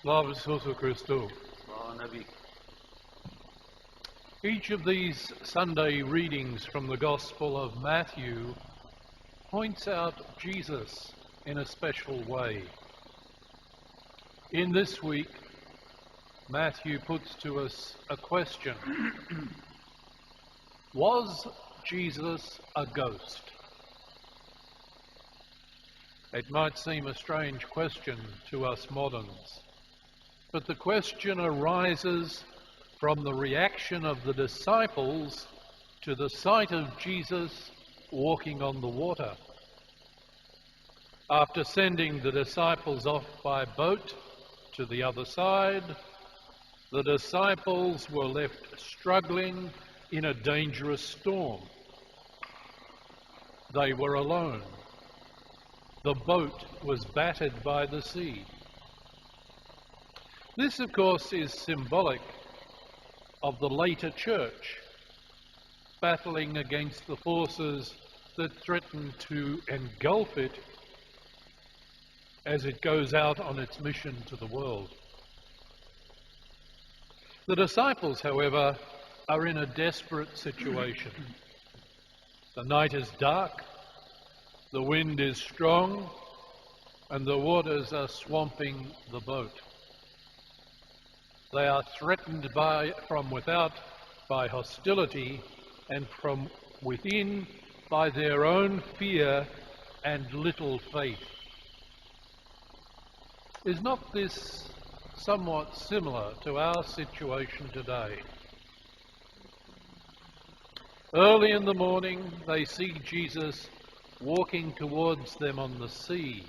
Slava Isusu Christu. Slava Nabi. Each of these Sunday readings from the Gospel of Matthew points out Jesus in a special way. In this week, Matthew puts to us a question. Was Jesus a ghost? It might seem a strange question to us moderns, but the question arises from the reaction of the disciples to the sight of Jesus walking on the water. After sending the disciples off by boat to the other side, the disciples were left struggling in a dangerous storm. They were alone. The boat was battered by the sea. This, of course, is symbolic of the later church, battling against the forces that threaten to engulf it as it goes out on its mission to the world. The disciples, however, are in a desperate situation. The night is dark, the wind is strong, and the waters are swamping the boat. They are threatened from without by hostility, and from within by their own fear and little faith. Is not this somewhat similar to our situation today? Early in the morning, they see Jesus walking towards them on the sea,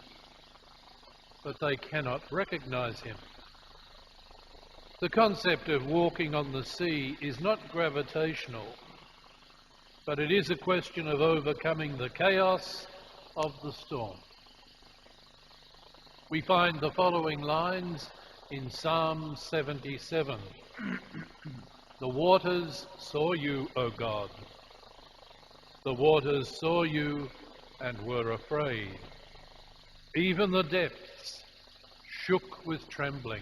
but they cannot recognize him. The concept of walking on the sea is not gravitational, but it is a question of overcoming the chaos of the storm. We find the following lines in Psalm 77. The waters saw you, O God. The waters saw you and were afraid. Even the depths shook with trembling.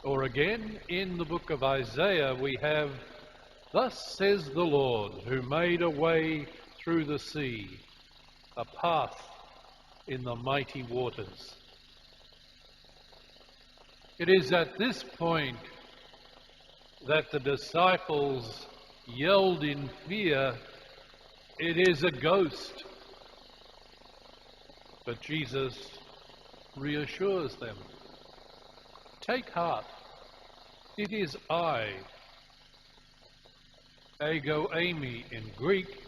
Or again, in the book of Isaiah, we have, Thus says the Lord, who made a way through the sea, a path in the mighty waters. It is at this point that the disciples yelled in fear, "It is a ghost." But Jesus reassures them, "Take heart, it is I." Ego eimi in Greek.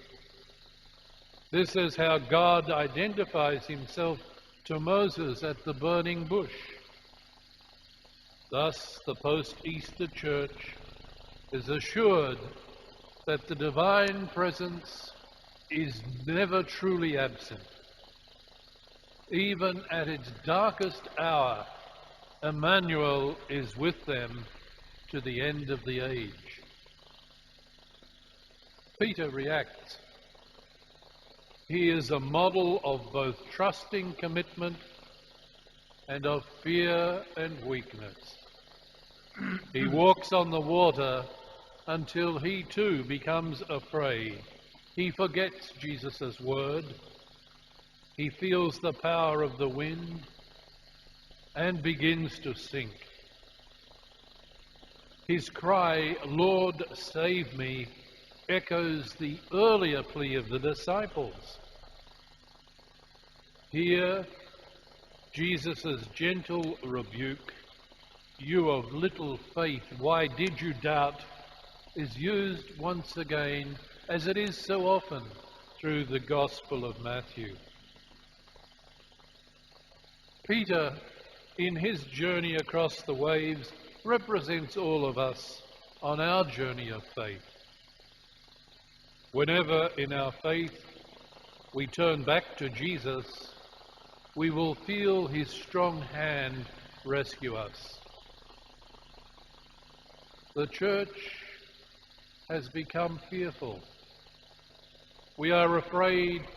This is how God identifies himself to Moses at the burning bush. Thus, the post-Easter church is assured that the divine presence is never truly absent. Even at its darkest hour, Emmanuel is with them to the end of the age. Peter reacts. He is a model of both trusting commitment and of fear and weakness. He walks on the water until he too becomes afraid. He forgets Jesus' word. He feels the power of the wind and begins to sink. His cry, "Lord, save me," echoes the earlier plea of the disciples. Here, Jesus' gentle rebuke, "You of little faith, why did you doubt?" is used once again, as it is so often through the Gospel of Matthew. Peter, in his journey across the waves, represents all of us on our journey of faith. Whenever in our faith we turn back to Jesus, we will feel his strong hand rescue us. The church has become fearful. We are afraid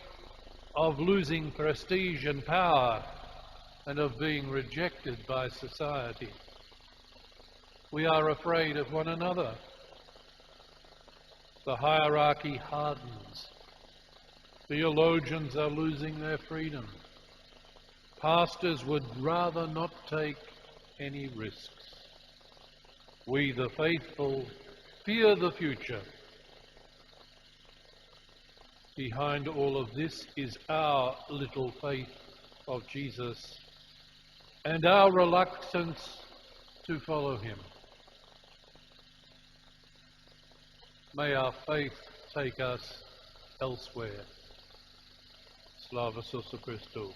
of losing prestige and power and of being rejected by society. We are afraid of one another. The hierarchy hardens. Theologians are losing their freedom. Pastors would rather not take any risks. We, the faithful, fear the future. Behind all of this is our little faith of Jesus and our reluctance to follow him. May our faith take us elsewhere. Slava Isusu Christu.